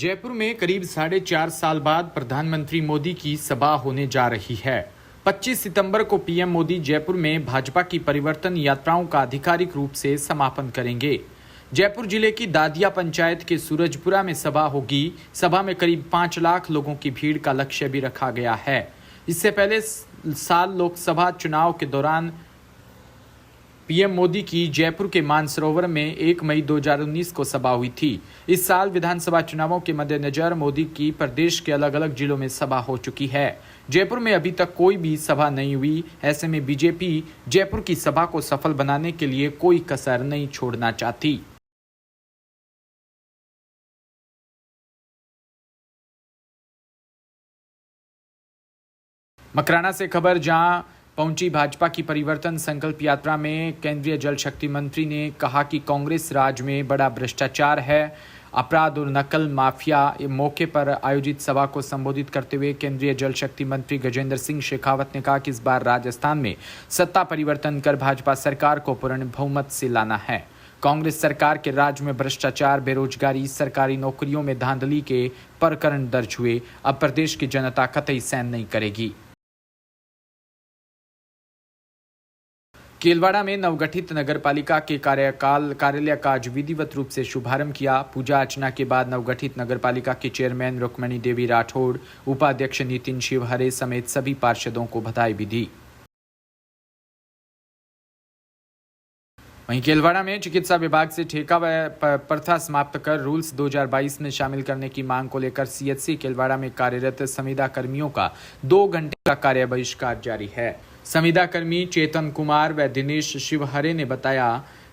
जयपुर में करीब 4.5 साल बाद प्रधानमंत्री मोदी की सभा होने जा रही है। 25 सितंबर को पीएम मोदी जयपुर में भाजपा की परिवर्तन यात्राओं का आधिकारिक रूप से समापन करेंगे। जयपुर जिले की दादिया पंचायत के सूरजपुरा में सभा होगी। सभा में करीब 5 लाख लोगों की भीड़ का लक्ष्य भी रखा गया है। इससे पहले साल लोकसभा चुनाव के दौरान पीएम मोदी की जयपुर के मानसरोवर में 1 मई 2019 को सभा हुई थी। इस साल विधानसभा चुनावों के मद्देनजर मोदी की प्रदेश के अलग अलग जिलों में सभा हो चुकी है। जयपुर में अभी तक कोई भी सभा नहीं हुई। ऐसे में बीजेपी जयपुर की सभा को सफल बनाने के लिए कोई कसर नहीं छोड़ना चाहती। मकराना से खबर, जहां पहुंची भाजपा की परिवर्तन संकल्प यात्रा में केंद्रीय जल शक्ति मंत्री ने कहा कि कांग्रेस राज में बड़ा भ्रष्टाचार है, अपराध और नकल माफिया। मौके पर आयोजित सभा को संबोधित करते हुए केंद्रीय जल शक्ति मंत्री गजेंद्र सिंह शेखावत ने कहा कि इस बार राजस्थान में सत्ता परिवर्तन कर भाजपा सरकार को पूर्ण बहुमत से लाना है। कांग्रेस सरकार के राज में भ्रष्टाचार, बेरोजगारी, सरकारी नौकरियों में धांधली के प्रकरण दर्ज हुए। अब प्रदेश की जनता कतई सहन नहीं करेगी। केलवाड़ा में नवगठित नगरपालिका के कार्यालय का आज विधिवत रूप से शुभारंभ किया। पूजा अर्चना के बाद नवगठित नगरपालिका के चेयरमैन रुक्मणी देवी राठौड़, उपाध्यक्ष नितिन शिवहरे समेत सभी पार्षदों को बधाई भी दी। वहीं केलवाड़ा में चिकित्सा विभाग से ठेका प्रथा समाप्त कर रूल्स 2022 में शामिल करने की मांग को लेकर सीएचसी केलवाड़ा में कार्यरत संविदा कर्मियों का 2 घंटे का कार्य बहिष्कार जारी है। संविदा कर्मी चेतन कुमार व दिनेश शिवहरे ने बताया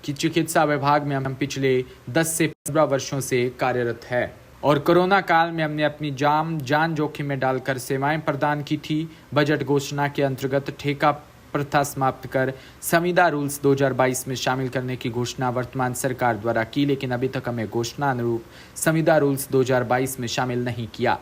कि चिकित्सा विभाग में हम पिछले 10 से 15 वर्षों से कार्यरत है और कोरोना काल में हमने अपनी जान जोखिम में डालकर सेवाएं प्रदान की थी। बजट घोषणा के अंतर्गत ठेका प्रथा समाप्त कर संविदा रूल्स 2022 में शामिल करने की घोषणा वर्तमान सरकार द्वारा की, लेकिन अभी तक हमें घोषणा अनुरूप संविदा रूल्स 2022 में शामिल नहीं किया।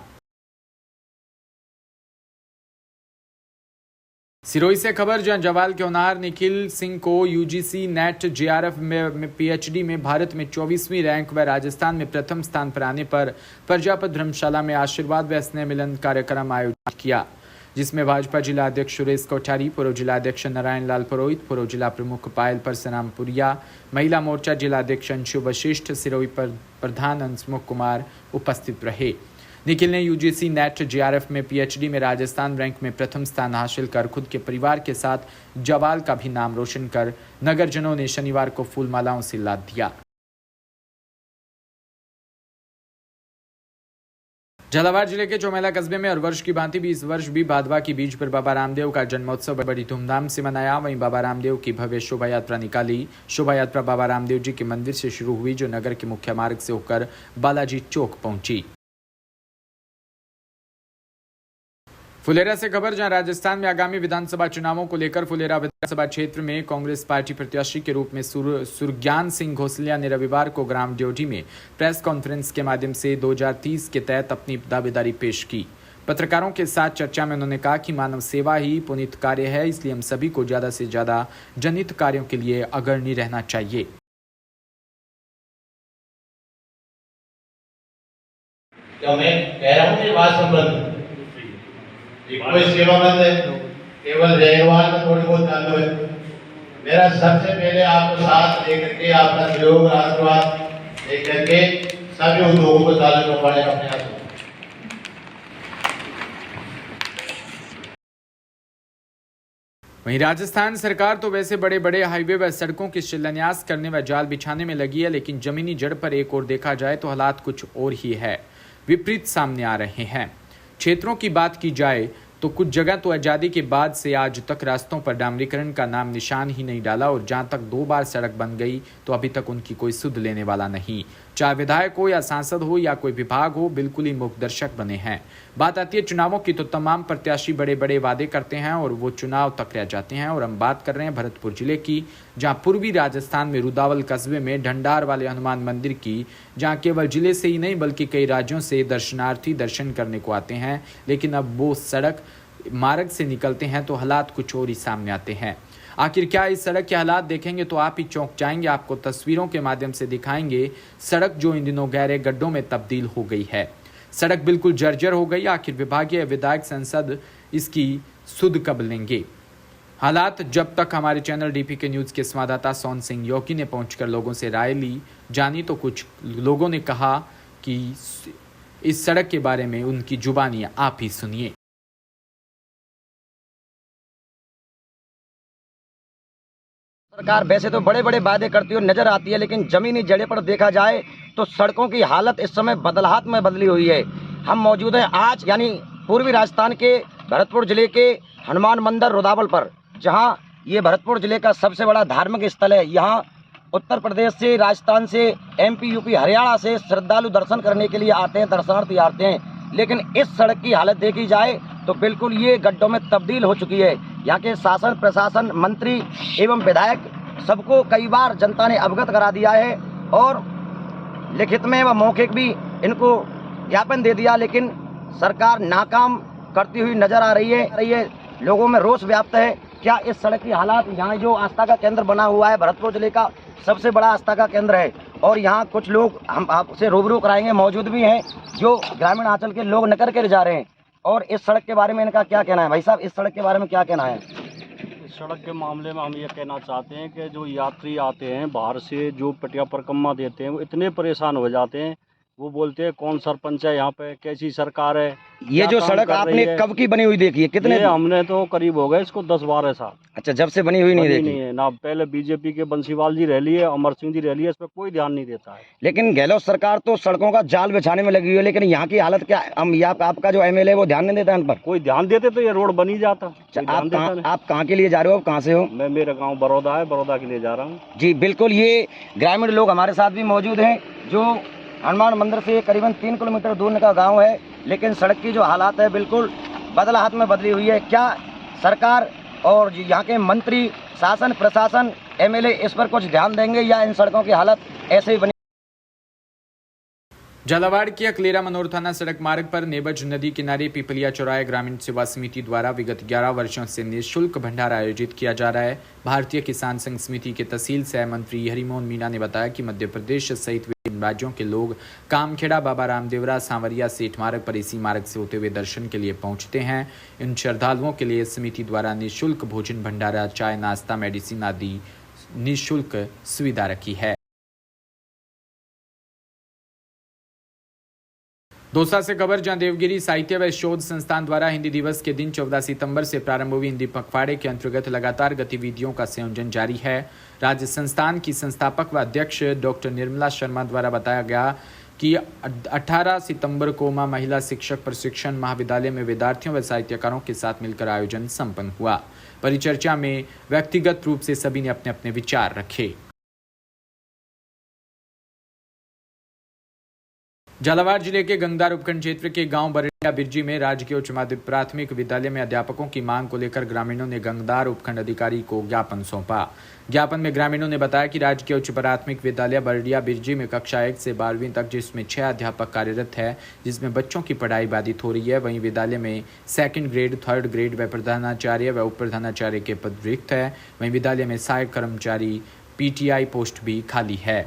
सिरोही से खबर, जहां जवाल के होनहार निखिल सिंह को यूजीसी नेट जेआरएफ में पीएचडी में भारत में 24वीं रैंक व राजस्थान में प्रथम स्थान पर आने पर प्रजापत धर्मशाला में आशीर्वाद व स्नेह मिलन कार्यक्रम आयोजित किया, जिसमें भाजपा जिला अध्यक्ष सुरेश कोठारी, पूर्व जिला अध्यक्ष नारायण लाल पुरोहित, पूर्व जिला प्रमुख पायल परसरामपुरिया, महिला मोर्चा जिला अध्यक्ष अंशु वशिष्ठ, सिरोही प्रधान हंसमुख कुमार उपस्थित रहे। निखिल ने यूजीसी नेट जेआरएफ में पीएचडी में राजस्थान रैंक में प्रथम स्थान हासिल कर खुद के परिवार के साथ जवाल का भी नाम रोशन कर नगरजनों ने शनिवार को फूल मालाओं से लाद दिया। झालावाड़ जिले के चौमेला कस्बे में हर वर्ष की भांति भी इस वर्ष भी भादवा की बीज पर बाबा रामदेव का जन्मोत्सव बड़ी धूमधाम से मनाया। वहीं बाबा रामदेव की भव्य शोभा यात्रा निकाली। शोभा यात्रा बाबा रामदेव जी के मंदिर से शुरू हुई, जो नगर के मुख्य मार्ग से होकर बालाजी चौक पहुंची। फुलेरा से खबर, जहां राजस्थान में आगामी विधानसभा चुनावों को लेकर फुलेरा विधानसभा क्षेत्र में कांग्रेस पार्टी प्रत्याशी के रूप में सुरज्ञान सिंह घोसलिया ने रविवार को ग्राम ड्योढ़ी में प्रेस कॉन्फ्रेंस के माध्यम से 2030 के तहत अपनी दावेदारी पेश की। पत्रकारों के साथ चर्चा में उन्होंने कहा कि मानव सेवा ही पुनीत कार्य है, इसलिए हम सभी को ज्यादा से ज्यादा जनहित कार्यों के लिए अग्रणी रहना चाहिए। कोई सेवाबंद है, केवल जयवान में थोड़ी बहुत चालू है। मेरा सबसे पहले आपको साथ लेकर के आपका सहयोग आशीर्वाद लेकर के सभी उद्योगों को चालू करवाने का प्रयास होगा। वहीं राजस्थान सरकार तो वैसे बड़े बड़े हाईवे व सड़कों के शिलान्यास करने व जाल बिछाने में लगी है, लेकिन जमीनी जड़ पर एक और देखा जाए तो हालात कुछ और ही है, विपरीत सामने आ रहे हैं। क्षेत्रों की बात की जाए तो कुछ जगह तो आज़ादी के बाद से आज तक रास्तों पर डामरीकरण का नाम निशान ही नहीं डाला, और जहां तक 2 बार सड़क बन गई तो अभी तक उनकी कोई सुध लेने वाला नहीं। चाहे विधायक हो या सांसद हो या कोई विभाग हो, बिल्कुल ही मूक दर्शक बने हैं। बात आती है चुनावों की तो तमाम प्रत्याशी बड़े बड़े वादे करते हैं और वो चुनाव तक रह जाते हैं। और हम बात कर रहे हैं भरतपुर जिले की, जहां पूर्वी राजस्थान में रुदावल कस्बे में ढंडार वाले हनुमान मंदिर की, जहां केवल जिले से ही नहीं बल्कि कई राज्यों से दर्शनार्थी दर्शन करने को आते हैं, लेकिन अब वो सड़क मार्ग से निकलते हैं तो हालात कुछ और ही सामने आते हैं। आखिर क्या इस सड़क के हालात देखेंगे तो आप ही चौंक जाएंगे। आपको तस्वीरों के माध्यम से दिखाएंगे सड़क जो इन दिनों गहरे गड्ढों में तब्दील हो गई है। सड़क बिल्कुल जर्जर हो गई। आखिर विभागीय विधायक संसद इसकी सुध कब लेंगे। हालात जब तक हमारे चैनल डीपीके न्यूज के संवाददाता सोन सिंह योगी ने पहुंचकर लोगों से राय ली जानी तो कुछ लोगों ने कहा कि इस सड़क के बारे में उनकी जुबानी आप ही सुनिए। सरकार वैसे तो बड़े बड़े वादे करती हुई नजर आती है, लेकिन जमीनी जड़े पर देखा जाए तो सड़कों की हालत इस समय बदलहात में बदली हुई है। हम मौजूद हैं आज यानी पूर्वी राजस्थान के भरतपुर जिले के हनुमान मंदिर रुदावल पर, जहां ये भरतपुर जिले का सबसे बड़ा धार्मिक स्थल है। यहाँ उत्तर प्रदेश से, राजस्थान से, एमपी, यूपी, हरियाणा से श्रद्धालु दर्शन करने के लिए आते हैं, दर्शनार्थी आते हैं। लेकिन इस सड़क की हालत देखी जाए तो बिल्कुल ये गड्ढों में तब्दील हो चुकी है। यहाँ के शासन प्रशासन, मंत्री एवं विधायक सबको कई बार जनता ने अवगत करा दिया है और लिखित में व मौखिक भी इनको ज्ञापन दे दिया, लेकिन सरकार नाकाम करती हुई नजर आ रही है। लोगों में रोष व्याप्त है। क्या इस सड़क की हालात, यहाँ जो आस्था का केंद्र बना हुआ है, भरतपुर जिले का सबसे बड़ा आस्था का केंद्र है, और यहाँ कुछ लोग हम आपसे रूबरू कराएंगे, मौजूद भी हैं, जो ग्रामीण अंचल के लोग निकल कर जा रहे हैं। और इस सड़क के बारे में इनका क्या कहना है? भाई साहब, इस सड़क के बारे में क्या कहना है? इस सड़क के मामले में हम ये कहना चाहते हैं कि जो यात्री आते हैं बाहर से, जो पटिया परिक्रमा देते हैं, वो इतने परेशान हो जाते हैं। वो बोलते हैं कौन सरपंच है यहाँ पे, कैसी सरकार है। ये जो सड़क आपने कब की बनी हुई देखी है? कितने? हमने तो करीब हो गए इसको 10-12 साल। अच्छा, जब से बनी हुई नहीं देखी? नहीं है ना। पहले बीजेपी के बंसीवाल जी रह लिए, अमर सिंह जी रह लिए, इस पर कोई ध्यान नहीं देता है। लेकिन गहलोत सरकार तो सड़कों का जाल बिछाने में लगी हुई है, लेकिन यहाँ की हालत क्या है? हम आपका जो एमएलए है वो ध्यान नहीं देता इन पर? कोई ध्यान देते तो ये रोड बनी जाता। आप कहाँ के लिए जा रहे हो? कहाँ से हो? मैं, मेरा गाँव बड़ौदा है, बड़ौदा के लिए जा रहा हूँ। जी बिल्कुल, ये ग्रामीण लोग हमारे साथ भी मौजूद हैं, जो हनुमान मंदिर से करीबन 3 किलोमीटर दूर का गांव है, लेकिन सड़क की जो हालात है बिल्कुल बदलाहट में बदली हुई है। क्या सरकार और यहाँ के मंत्री, शासन प्रशासन, एमएलए इस पर कुछ ध्यान देंगे या इन सड़कों की हालत ऐसे ही बनी? झालावाड़ की अकलेरा मनोर थाना सड़क मार्ग पर नेबज नदी किनारे पिपलिया चौराहे ग्रामीण सेवा समिति द्वारा विगत 11 वर्षों से निःशुल्क भंडारा आयोजित किया जा रहा है। भारतीय किसान संघ समिति के तहसील सह मंत्री हरिमोहन मीणा ने बताया कि मध्य प्रदेश सहित विभिन्न राज्यों के लोग कामखेड़ा, बाबा रामदेवरा, सांवरिया, सेठ मार्ग पर इसी मार्ग से होते हुए दर्शन के लिए पहुंचते हैं। इन श्रद्धालुओं के लिए समिति द्वारा निःशुल्क भोजन, भंडारा, चाय, नाश्ता, मेडिसिन आदि निःशुल्क सुविधा रखी है। दौसा से खबर, जहां देवगिरी साहित्य व शोध संस्थान द्वारा हिंदी दिवस के दिन 14 सितंबर से प्रारंभ हुई हिंदी पखवाड़े के अंतर्गत लगातार गतिविधियों का संयोजन जारी है। राज्य संस्थान की संस्थापक व अध्यक्ष डॉक्टर निर्मला शर्मा द्वारा बताया गया कि 18 सितंबर को मां महिला शिक्षक प्रशिक्षण महाविद्यालय में विद्यार्थियों व साहित्यकारों के साथ मिलकर आयोजन संपन्न हुआ। परिचर्चा में व्यक्तिगत रूप से सभी ने अपने अपने विचार रखे। झालावाड़ जिले के गंगदार उपखंड क्षेत्र के गांव बरड़िया बिरजी में राजकीय उच्च माध्यमिक प्राथमिक विद्यालय में अध्यापकों की मांग को लेकर ग्रामीणों ने गंगदार उपखंड अधिकारी को ज्ञापन सौंपा। ज्ञापन में ग्रामीणों ने बताया कि राजकीय उच्च प्राथमिक विद्यालय बरड़िया बिरजी में कक्षा 1 से 12वीं तक, जिसमें 6 अध्यापक कार्यरत है, जिसमें बच्चों की पढ़ाई बाधित हो रही है। वहीं विद्यालय में 2nd ग्रेड, 3rd ग्रेड व प्रधानाचार्य व उप प्रधानाचार्य के पद रिक्त है। वहीं विद्यालय में सहायक कर्मचारी PTI पोस्ट भी खाली है।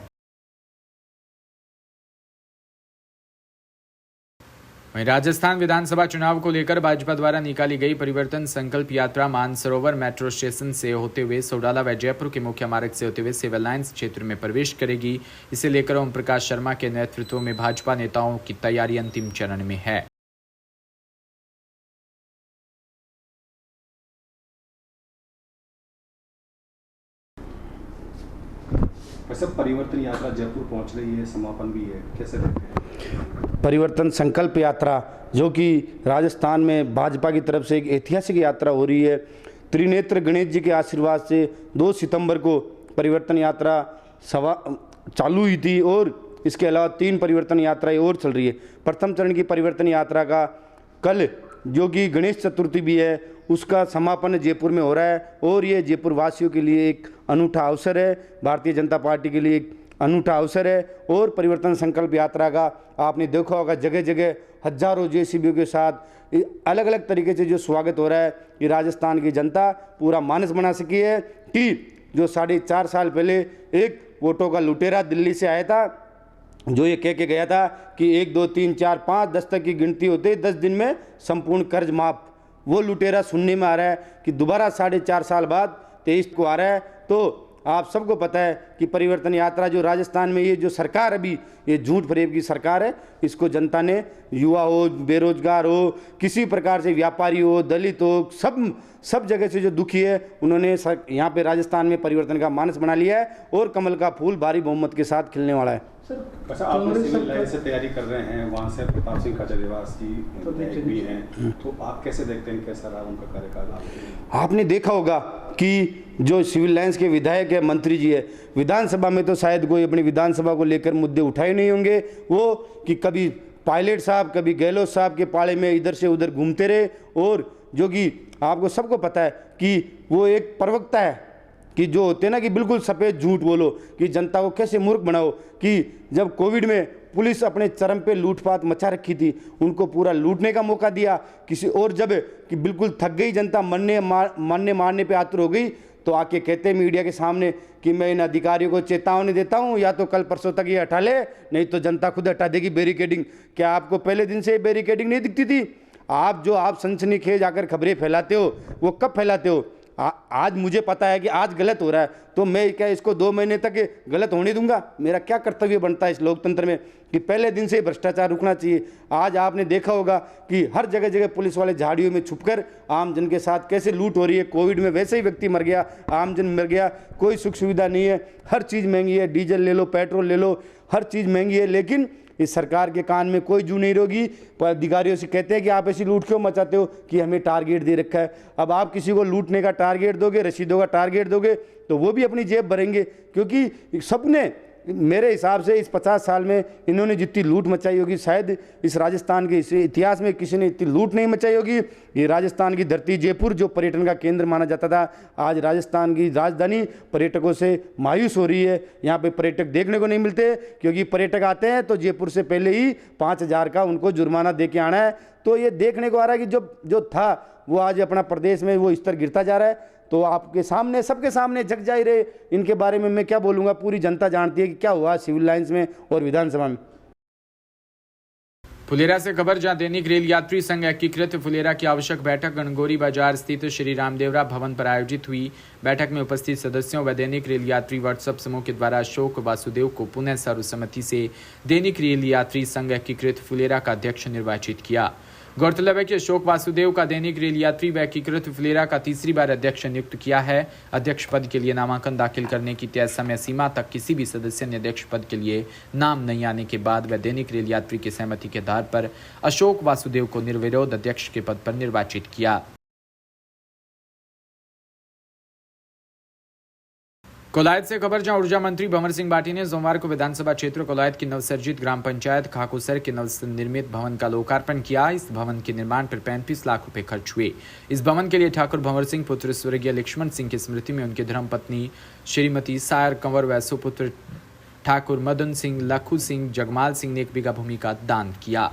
वहीं राजस्थान विधानसभा चुनाव को लेकर भाजपा द्वारा निकाली गई परिवर्तन संकल्प यात्रा मानसरोवर मेट्रो स्टेशन से होते हुए सोडाला व जयपुर के मुख्य मार्ग से होते हुए सिविल लाइन्स क्षेत्र में प्रवेश करेगी। इसे लेकर ओम प्रकाश शर्मा के नेतृत्व में भाजपा नेताओं की तैयारी अंतिम चरण में है। वैसे परिवर्तन यात्रा जयपुर पहुंच रही है, समापन भी है, कैसे देखते हैं? परिवर्तन संकल्प यात्रा जो कि राजस्थान में भाजपा की तरफ से एक ऐतिहासिक यात्रा हो रही है। त्रिनेत्र गणेश जी के आशीर्वाद से 2 सितंबर को परिवर्तन यात्रा चालू हुई थी और इसके अलावा 3 परिवर्तन यात्राएं और चल रही है। प्रथम चरण की परिवर्तन यात्रा का कल, जो कि गणेश चतुर्थी भी है, उसका समापन जयपुर में हो रहा है और ये जयपुर वासियों के लिए एक अनूठा अवसर है, भारतीय जनता पार्टी के लिए एक अनूठा अवसर है। और परिवर्तन संकल्प यात्रा का आपने देखा होगा जगह जगह हजारों जेसीबीओं के साथ अलग अलग तरीके से जो स्वागत हो रहा है कि राजस्थान की जनता पूरा मानस बना सकी है कि जो 4.5 साल पहले एक वोटों का लुटेरा दिल्ली से आया था, जो ये कह के गया था कि 1 2 3 4 5 10 तक की गिनती होते 10 दिन में संपूर्ण कर्ज माफ, वो लुटेरा सुनने में आ रहा है कि दोबारा 4.5 साल बाद 23 को आ रहा है। तो आप सबको पता है कि परिवर्तन यात्रा जो राजस्थान में ये जो सरकार अभी ये झूठ फरेब की सरकार है, इसको जनता ने, युवा हो, बेरोजगार हो, किसी प्रकार से व्यापारी हो, दलित हो, सब जगह से जो दुखी है, उन्होंने यहाँ पे राजस्थान में परिवर्तन का मानस बना लिया है और कमल का फूल भारी बहुमत के साथ खिलने वाला है। अच्छा, आप सिविल लाइन से तैयारी कर रहे हैं, वहाँ से प्रताप सिंह खाचरियावास जी भी हैं, तो आप कैसे देखते हैं कैसा रहा उनका कार्यकाल? आपने देखा होगा कि जो सिविल लाइंस के विधायक है, मंत्री जी है, विधानसभा में तो शायद कोई अपनी विधानसभा को लेकर मुद्दे उठाए नहीं होंगे, वो कि कभी पायलट साहब कभी गहलोत साहब के पाले में इधर से उधर घूमते रहे। और जो कि आपको सबको पता है कि वो एक प्रवक्ता है कि जो होते हैं ना कि बिल्कुल सफ़ेद झूठ बोलो कि जनता को कैसे मूर्ख बनाओ, कि जब कोविड में पुलिस अपने चरम पे लूटपाट मचा रखी थी, उनको पूरा लूटने का मौका दिया किसी और, जब कि बिल्कुल थक गई जनता, मरने मारने पे आतुर हो गई, तो आके कहते हैं मीडिया के सामने कि मैं इन अधिकारियों को चेतावनी देता हूं, या तो कल परसों तक ये हटा ले, नहीं तो जनता खुद हटा देगी बैरिकेडिंग। क्या आपको पहले दिन से बैरिकेडिंग नहीं दिखती थी? आप सनसनीखेज आकर खबरें फैलाते हो, वो कब फैलाते हो? आज मुझे पता है कि आज गलत हो रहा है, तो मैं क्या इसको 2 महीने तक गलत होने दूंगा? मेरा क्या कर्तव्य बनता है इस लोकतंत्र में कि पहले दिन से भ्रष्टाचार रुकना चाहिए। आज आपने देखा होगा कि हर जगह जगह पुलिस वाले झाड़ियों में छुपकर आम जन के साथ कैसे लूट हो रही है। कोविड में वैसे ही व्यक्ति मर गया, आम जन मर गया, कोई सुख सुविधा नहीं है, हर चीज़ महंगी है, डीजल ले लो, पेट्रोल ले लो, हर चीज़ महंगी है। लेकिन इस सरकार के कान में कोई जू नहीं रोगी। पर अधिकारियों से कहते हैं कि आप ऐसी लूट क्यों मचाते हो, कि हमें टारगेट दे रखा है। अब आप किसी को लूटने का टारगेट दोगे, रसीदों का टारगेट दोगे, तो वो भी अपनी जेब भरेंगे, क्योंकि सबने मेरे हिसाब से इस 50 साल में इन्होंने जितनी लूट मचाई होगी, शायद इस राजस्थान के इतिहास में किसी ने इतनी लूट नहीं मचाई होगी। ये राजस्थान की धरती जयपुर जो पर्यटन का केंद्र माना जाता था, आज राजस्थान की राजधानी पर्यटकों से मायूस हो रही है। यहाँ पे पर्यटक देखने को नहीं मिलते, क्योंकि पर्यटक आते हैं तो जयपुर से पहले ही 5,000 का उनको जुर्माना दे के आना है। तो ये देखने को आ रहा है कि जो था वो आज अपना प्रदेश में वो स्तर गिरता जा रहा है। तो आपके सामने, सबके सामने जग जा ही रहे, इनके बारे में मैं क्या बोलूँगा, पूरी जनता जानती है कि क्या हुआ सिविल लाइंस में और विधानसभा में। फुलेरा से खबर, जहां दैनिक रेल यात्री संघ एकीकृत फुलेरा की आवश्यक बैठक गणगौरी बाजार स्थित श्री रामदेवरा भवन पर आयोजित हुई। बैठक में उपस्थित सदस्यों व दैनिक रेल यात्री व्हाट्सएप समूह के द्वारा अशोक वासुदेव को पुनः सर्वसम्मति से दैनिक रेल यात्री संघ एकीकृत फुलेरा का अध्यक्ष निर्वाचित किया। गौरतलब है कि अशोक वासुदेव का दैनिक रेल यात्री व एकीकृत फुलेरा का तीसरी बार अध्यक्ष नियुक्त किया है। अध्यक्ष पद के लिए नामांकन दाखिल करने की तय समय सीमा तक किसी भी सदस्य ने अध्यक्ष पद के लिए नाम नहीं आने के बाद व दैनिक रेल यात्री की सहमति के आधार पर अशोक वासुदेव को निर्विरोध अध्यक्ष के पद पर निर्वाचित किया। कोलायत से खबर, जहां ऊर्जा मंत्री भंवर सिंह भाटी ने सोमवार को विधानसभा क्षेत्र कोलायत की नवसर्जित ग्राम पंचायत खाकुसर के नवनिर्मित भवन का लोकार्पण किया। इस भवन के निर्माण पर 35 लाख रुपए खर्च हुए। इस भवन के लिए ठाकुर भंवर सिंह पुत्र स्वर्गीय लक्ष्मण सिंह की स्मृति में उनकी धर्मपत्नी श्रीमती सायर कंवर व सुपुत्र ठाकुर मदन सिंह, लखू सिंह, जगमाल सिंह ने 1 बीघा भूमि का दान किया।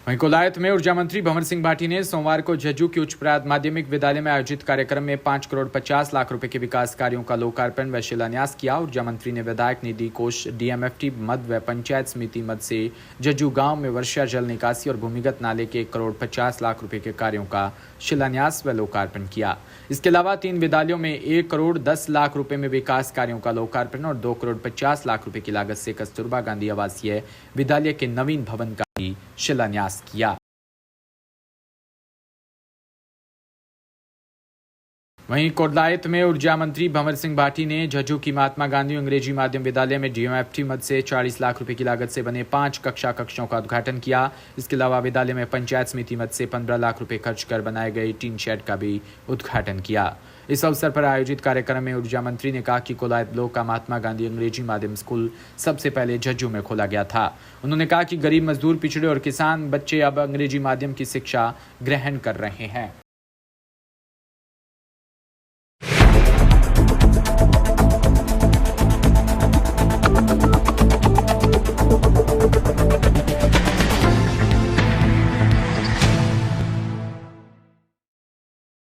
वहीं कोलायत में ऊर्जा मंत्री भंवर सिंह भाटी ने सोमवार को झज्जू के उच्च माध्यमिक विद्यालय में आयोजित कार्यक्रम में 5 करोड़ 50 लाख रुपए के विकास कार्यों का लोकार्पण व शिलान्यास किया। ऊर्जा मंत्री ने विधायक निधि कोष, डीएमएफटी मद व पंचायत समिति मद से झज्जू गांव में वर्षा जल निकासी और भूमिगत नाले के 1 करोड़ 50 लाख रुपए के कार्यों का शिलान्यास व लोकार्पण किया। इसके अलावा 3 विद्यालयों में 1 करोड़ 10 लाख रुपए में विकास कार्यों का लोकार्पण और 2 करोड़ 50 लाख रुपए की लागत से कस्तूरबा गांधी आवासीय विद्यालय के नवीन भवन का भी शिलान्यास किया। वहीं कोलायत में ऊर्जा मंत्री भंवर सिंह भाटी ने झज्जू की महात्मा गांधी अंग्रेजी माध्यम विद्यालय में डीएमएफटी मद से 40 लाख रुपए की लागत से बने 5 कक्षों का उद्घाटन किया। इसके अलावा विद्यालय में पंचायत समिति मद से 15 लाख रुपए खर्च कर बनाए गए टीन शेड का भी उद्घाटन किया। इस अवसर पर आयोजित कार्यक्रम में ऊर्जा मंत्री ने कहा कि कोलायत ब्लॉक का महात्मा गांधी अंग्रेजी माध्यम स्कूल सबसे पहले झज्जू में खोला गया था। उन्होंने कहा कि गरीब, मजदूर, पिछड़े और किसान बच्चे अब अंग्रेजी माध्यम की शिक्षा ग्रहण कर रहे हैं। है।